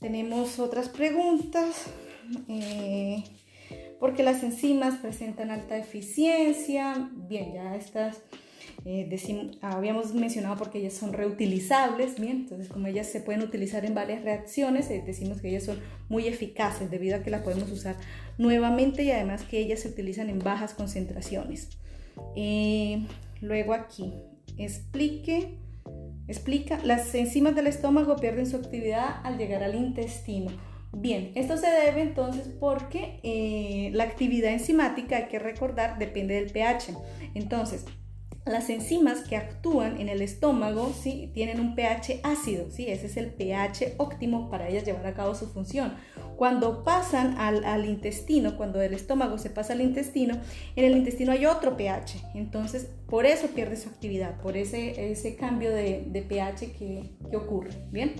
Tenemos otras preguntas. Porque las enzimas presentan alta eficiencia. Bien, ya estas habíamos mencionado porque ellas son reutilizables. Bien, entonces como ellas se pueden utilizar en varias reacciones, decimos que ellas son muy eficaces debido a que las podemos usar nuevamente y además que ellas se utilizan en bajas concentraciones. Luego aquí explica, las enzimas del estómago pierden su actividad al llegar al intestino. Bien, esto se debe entonces porque la actividad enzimática, hay que recordar, depende del pH. Entonces, las enzimas que actúan en el estómago, ¿sí?, tienen un pH ácido, ¿sí? Ese es el pH óptimo para ellas llevar a cabo su función. Cuando pasan al intestino, cuando del estómago se pasa al intestino, en el intestino hay otro pH, entonces por eso pierde su actividad, por ese cambio de pH que ocurre. Bien,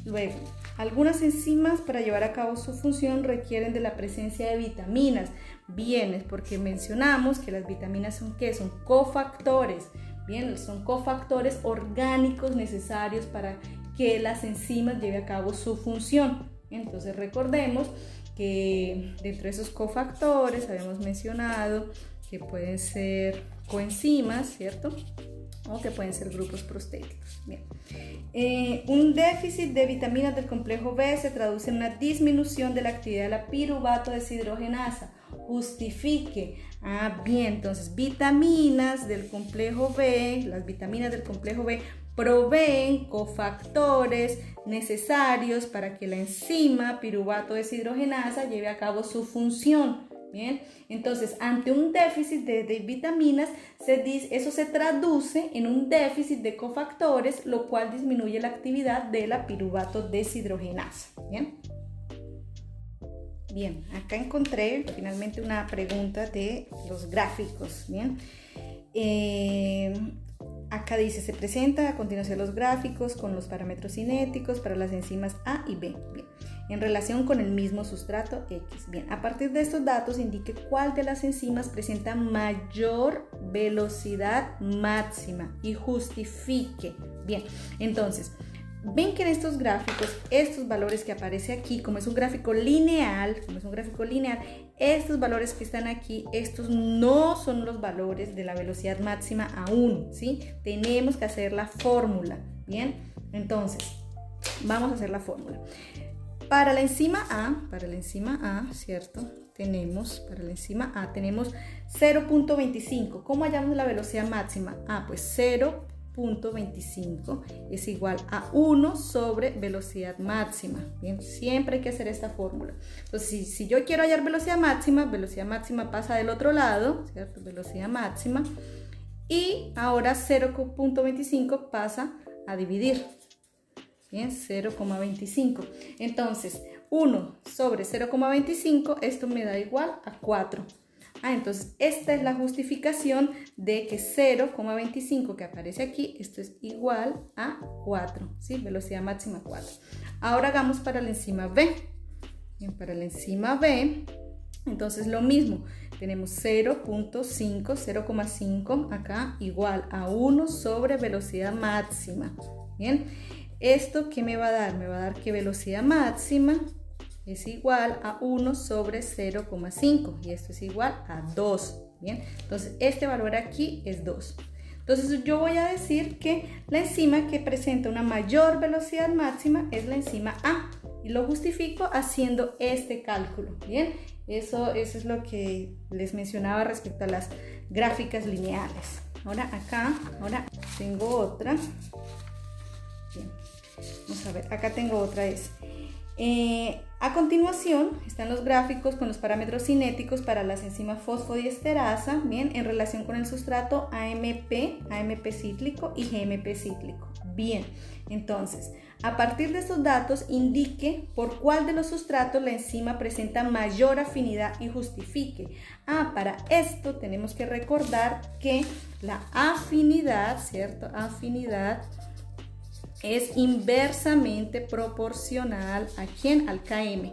luego, algunas enzimas para llevar a cabo su función requieren de la presencia de vitaminas. Bien, es porque mencionamos que las vitaminas son ¿qué? Son cofactores. Bien, son cofactores orgánicos necesarios para que las enzimas lleven a cabo su función. Entonces recordemos que dentro de esos cofactores habíamos mencionado que pueden ser coenzimas, ¿cierto? O que pueden ser grupos prostéticos. Bien. Un déficit de vitaminas del complejo B se traduce en una disminución de la actividad de la piruvato deshidrogenasa. Justifique. Bien, entonces vitaminas del complejo B, las vitaminas del complejo B proveen cofactores necesarios para que la enzima piruvato deshidrogenasa lleve a cabo su función. Bien, entonces ante un déficit de vitaminas, eso se traduce en un déficit de cofactores, lo cual disminuye la actividad de la piruvato deshidrogenasa. Bien, acá encontré finalmente una pregunta de los gráficos. Bien, acá dice, se presenta a continuación los gráficos con los parámetros cinéticos para las enzimas A y B. Bien, en relación con el mismo sustrato X. Bien, a partir de estos datos indique cuál de las enzimas presenta mayor velocidad máxima y justifique. Bien, entonces, ven que en estos gráficos, estos valores que aparece aquí, como es un gráfico lineal, estos valores que están aquí, estos no son los valores de la velocidad máxima aún, ¿sí? Tenemos que hacer la fórmula. Bien, entonces, vamos a hacer la fórmula. Para la enzima A, ¿cierto? Para la enzima A tenemos 0.25. ¿Cómo hallamos la velocidad máxima? Pues 0.25 es igual a 1 sobre velocidad máxima. Bien, siempre hay que hacer esta fórmula. Entonces, si yo quiero hallar velocidad máxima pasa del otro lado, ¿cierto? Velocidad máxima. Y ahora 0.25 pasa a dividir. Bien, 0,25. Entonces, 1 sobre 0,25, esto me da igual a 4. Entonces, esta es la justificación de que 0,25 que aparece aquí, esto es igual a 4, ¿sí? Velocidad máxima 4. Ahora hagamos para la enzima B. Bien, para la enzima B, entonces lo mismo. Tenemos 0.5 acá igual a 1 sobre velocidad máxima. Bien, ¿esto qué me va a dar? Me va a dar que velocidad máxima es igual a 1 sobre 0,5 y esto es igual a 2. Bien, entonces este valor aquí es 2. Entonces yo voy a decir que la enzima que presenta una mayor velocidad máxima es la enzima A y lo justifico haciendo este cálculo. Bien, eso es lo que les mencionaba respecto a las gráficas lineales. Ahora tengo otra. Bien, vamos a ver, acá tengo otra a continuación están los gráficos con los parámetros cinéticos para las enzimas fosfodiesterasa, bien, en relación con el sustrato AMP cíclico y GMP cíclico. Bien, entonces, a partir de estos datos, indique por cuál de los sustratos la enzima presenta mayor afinidad y justifique. Para esto tenemos que recordar que la afinidad, ¿cierto? Afinidad es inversamente proporcional ¿a quién? Al Km,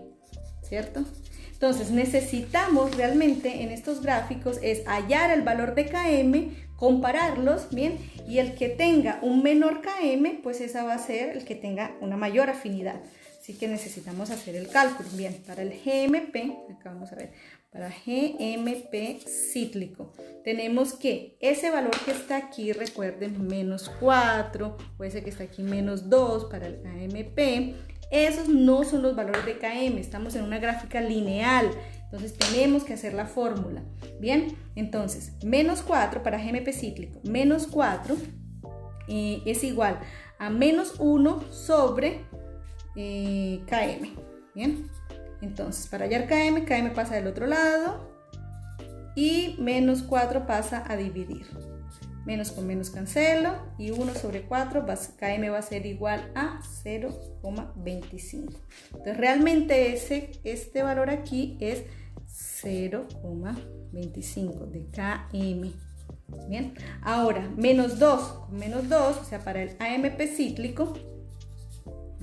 ¿cierto? Entonces necesitamos realmente en estos gráficos es hallar el valor de Km, compararlos, bien, y el que tenga un menor Km, pues esa va a ser el que tenga una mayor afinidad, Así que necesitamos hacer el cálculo. Bien, para el GMP, acá vamos a ver, para GMP cíclico, tenemos que ese valor que está aquí, recuerden, menos 4, o ese que está aquí, menos 2 para el AMP, esos no son los valores de KM, estamos en una gráfica lineal, entonces tenemos que hacer la fórmula. Bien, entonces, menos 4 para GMP cíclico, menos 4 es igual a menos 1 sobre KM. Bien, entonces para hallar KM, KM pasa del otro lado y menos 4 pasa a dividir. Menos con menos cancelo y 1 sobre 4, KM va a ser igual a 0,25. Entonces realmente este valor aquí es 0,25 de KM. Bien, ahora menos 2 con menos 2, o sea, para el AMP cíclico,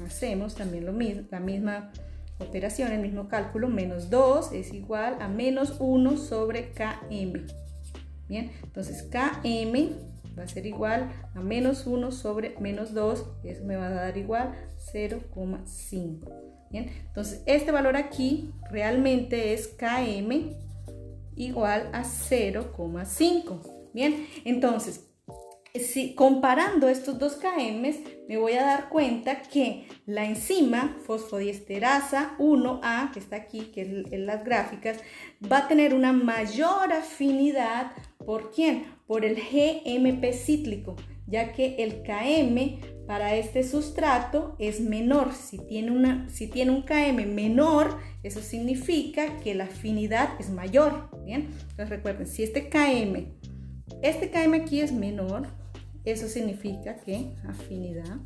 hacemos también lo mismo, la misma operación, el mismo cálculo. Menos 2 es igual a menos 1 sobre KM. Bien, entonces KM va a ser igual a menos 1 sobre menos 2, eso me va a dar igual 0,5. Bien, entonces este valor aquí realmente es KM igual a 0,5. Bien, entonces si comparando estos dos KMs, me voy a dar cuenta que la enzima fosfodiesterasa 1A, que está aquí, que es en las gráficas, va a tener una mayor afinidad. ¿Por quién? Por el GMP cíclico, ya que el KM para este sustrato es menor. Si tiene un KM menor, eso significa que la afinidad es mayor. Bien, entonces recuerden, si este KM aquí es menor, eso significa que afinidad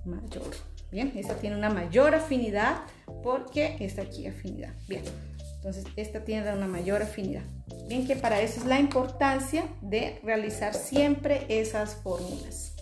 mayor. Bien, esta tiene una mayor afinidad porque esta aquí afinidad. Bien, entonces esta tiene una mayor afinidad. Bien, que para eso es la importancia de realizar siempre esas fórmulas.